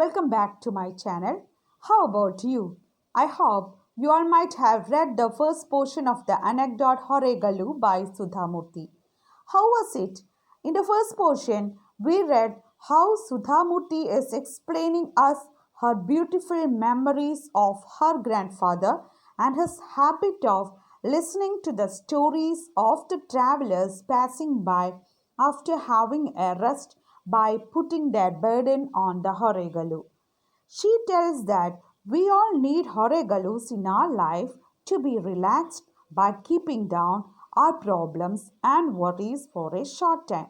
welcome back to my channel. How about you? I hope you all might have read the first portion of the anecdote Horegalu by Sudhamurti. How was it? In the first portion, we read how Sudhamurti is explaining us her beautiful memories of her grandfather and his habit of listening to the stories of the travelers passing by after having a rest by putting their burden on the Horegalu. She tells that we all need Horegalus in our life to be relaxed by keeping down our problems and worries for a short time.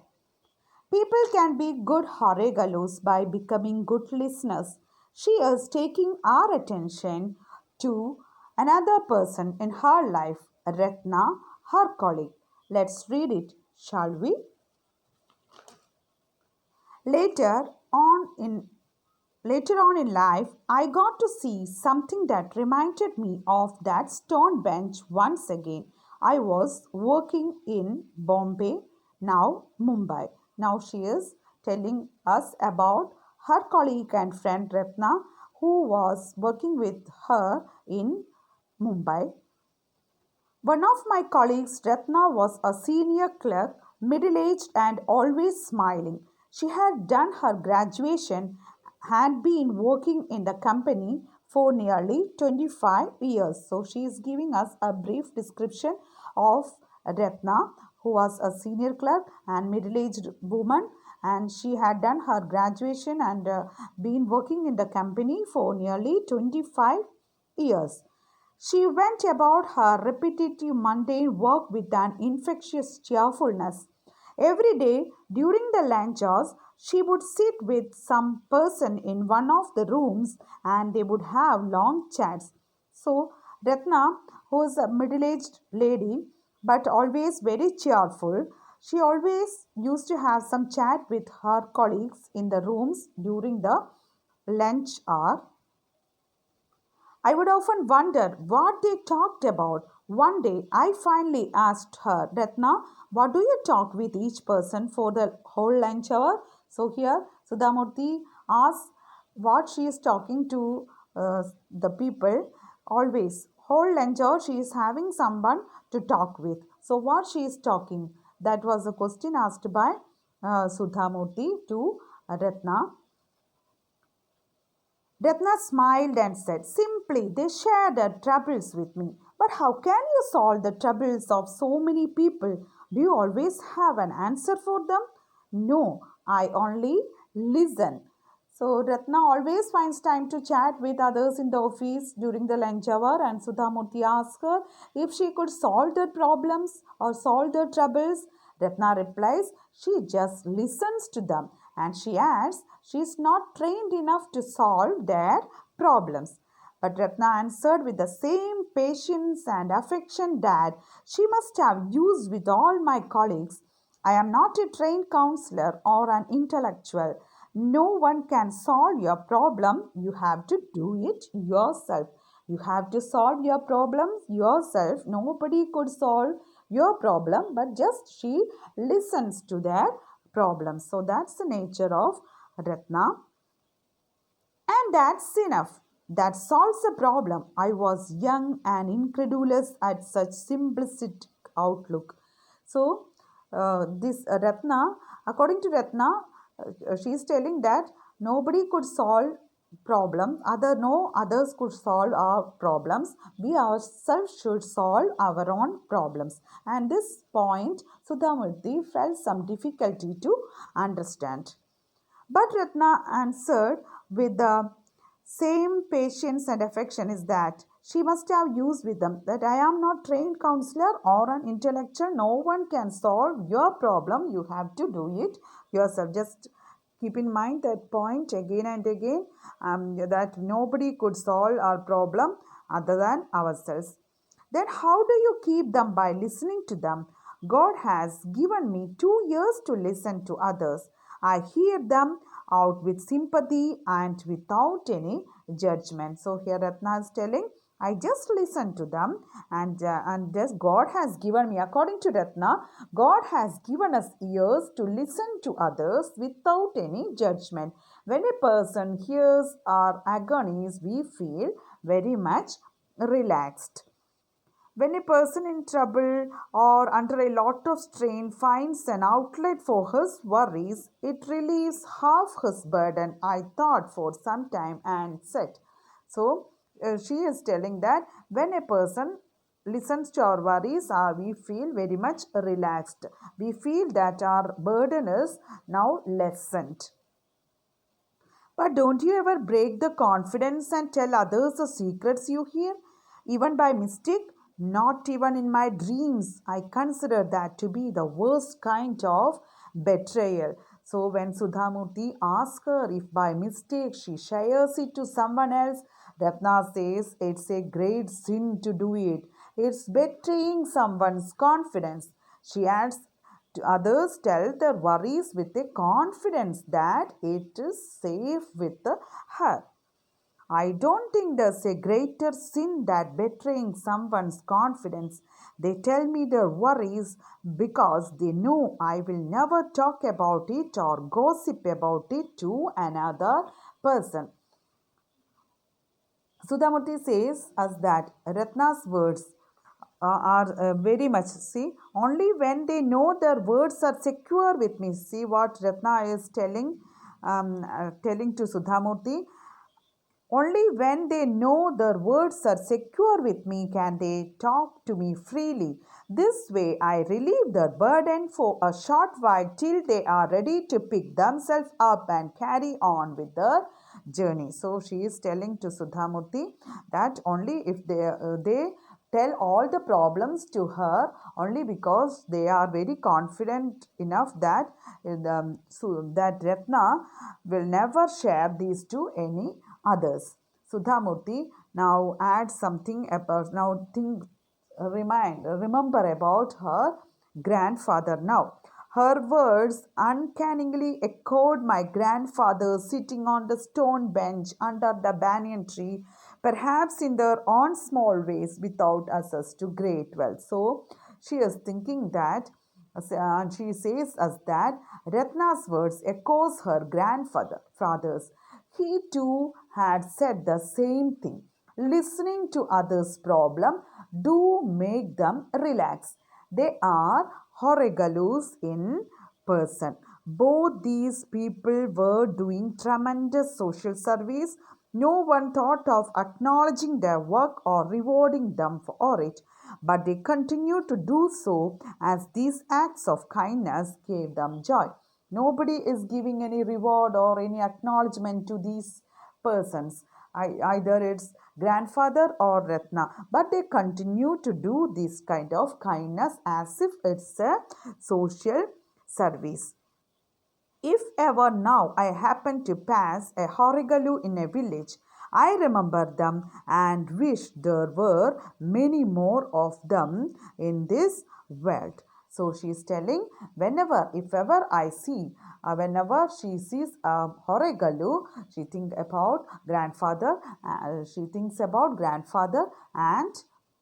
People can be good Horegalus by becoming good listeners. She is taking our attention to another person in her life, Ratna, her colleague. Let's read it, shall we? Later on in Later on in life, I got to see something that reminded me of that stone bench once again. I was working in Bombay, now Mumbai. Now she is telling us about her colleague and friend Ratna, who was working with her in Mumbai. One of my colleagues, Ratna, was a senior clerk, middle aged and always smiling. She had done her graduation, had been working in the company for nearly 25 years. So, she is giving us a brief description of Ratna, who was a senior clerk and middle aged woman, and she had done her graduation and been working in the company for nearly 25 years. She went about her repetitive mundane work with an infectious cheerfulness. Every day during the lunch hours, she would sit with some person in one of the rooms and they would have long chats. So, Ratna, who is a middle aged lady but always very cheerful, she always used to have some chat with her colleagues in the rooms during the lunch hour. I would often wonder what they talked about. One day I finally asked her, Ratna, what do you talk with each person for the whole lunch hour? So here Sudhamurti asks what she is talking to the people always. Whole lunch hour she is having someone to talk with. So what she is talking? That was a question asked by Sudhamurti to Ratna. Ratna smiled and said, simply, they share their troubles with me. But how can you solve the troubles of so many people? Do you always have an answer for them? No, I only listen. So Ratna always finds time to chat with others in the office during the lunch hour, and Sudhamurti asks her if she could solve their problems or solve their troubles. Ratna replies she just listens to them, and she adds she is not trained enough to solve their problems. But Ratna answered with the same patience and affection that she must have used with all my colleagues. I am not a trained counselor or an intellectual. No one can solve your problem. You have to do it yourself. You have to solve your problems yourself. Nobody could solve your problem, but just she listens to their problems. So that's the nature of Ratna. And that's enough. That solves the problem. I was young and incredulous at such simplistic outlook. So, this Ratna, according to Ratna, she is telling that nobody could solve problems. No others could solve our problems. We ourselves should solve our own problems. And this point, Sudhamurti felt some difficulty to understand. But Ratna answered with the same patience and affection is that she must have used with them that I am not trained counselor or an intellectual. No one can solve your problem. You have to do it yourself. Just keep in mind that point again and again that nobody could solve our problem other than ourselves. Then how do you keep them? By listening to them. God has given me 2 years to listen to others. I hear them out with sympathy and without any judgment. So here Ratna is telling, I just listen to them, and this God has given me, according to Ratna, God has given us ears to listen to others without any judgment. When a person hears our agonies, we feel very much relaxed. When a person in trouble or under a lot of strain finds an outlet for his worries, it relieves half his burden, I thought for some time and said. So, she is telling that when a person listens to our worries, we feel very much relaxed. We feel that our burden is now lessened. But don't you ever break the confidence and tell others the secrets you hear? Even by mistake? Not even in my dreams. I consider that to be the worst kind of betrayal. So when Sudhamurti asks her if by mistake she shares it to someone else, Ratna says it's a great sin to do it. It's betraying someone's confidence. She adds, others tell their worries with a confidence that it is safe with her. I don't think there's a greater sin than betraying someone's confidence. They tell me their worries because they know I will never talk about it or gossip about it to another person. Sudhamurti says us that Ratna's words are very much, see, only when they know their words are secure with me. See what Ratna is telling to Sudhamurti. Only when they know their words are secure with me can they talk to me freely. This way I relieve their burden for a short while till they are ready to pick themselves up and carry on with their journey. So she is telling to Sudhamurti that only if they tell all the problems to her only because they are very confident enough that so that Ratna will never share these to any others. Sudhamurti now adds something about now think remember about her grandfather now. Her words uncannily echoed my grandfather sitting on the stone bench under the banyan tree, perhaps in their own small ways without access to great wealth. So she is thinking that she says us that Ratna's words echoes her grandfather's. He too had said the same thing. Listening to others' problem do make them relax. They are Horregalus in person. Both these people were doing tremendous social service. No one thought of acknowledging their work or rewarding them for it, but they continued to do so as these acts of kindness gave them joy. Nobody is giving any reward or any acknowledgement to these persons. Either it's grandfather or Ratna, but they continue to do this kind of kindness as if it's a social service. If ever now I happen to pass a Horigalu in a village, I remember them and wish there were many more of them in this world. So she is telling, whenever, if ever I see, whenever she sees a Horigalu, she thinks about grandfather. She thinks about grandfather and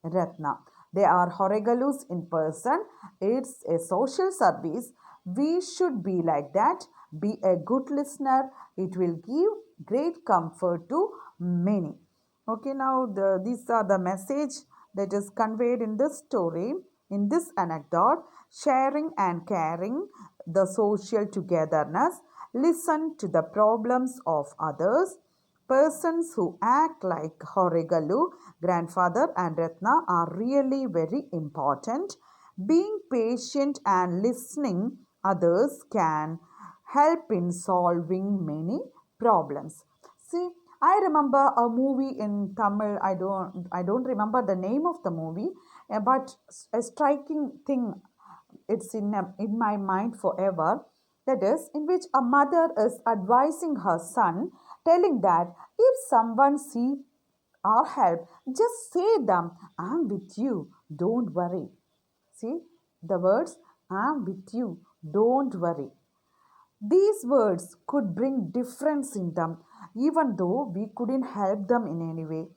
Ratna. They are Horigalus in person. It's a social service. We should be like that. Be a good listener. It will give great comfort to many. Okay, now these are the message that is conveyed in this story, in this anecdote. Sharing and caring, the social togetherness, listen to the problems of others. Persons who act like Horegalu, grandfather, and Ratna are really very important. Being patient and listening others can help in solving many problems. See, I remember a movie in Tamil. I don't remember the name of the movie, but a striking thing it's in my mind forever. That is, in which a mother is advising her son, telling that if someone seeks our help, just say them, I'm with you, don't worry. See the words, I'm with you, don't worry. These words could bring difference in them, even though we couldn't help them in any way.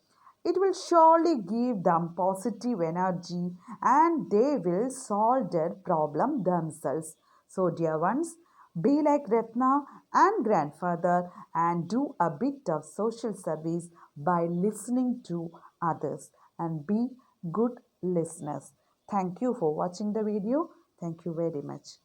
It will surely give them positive energy and they will solve their problem themselves. So, dear ones, be like Ratna and grandfather and do a bit of social service by listening to others and be good listeners. Thank you for watching the video. Thank you very much.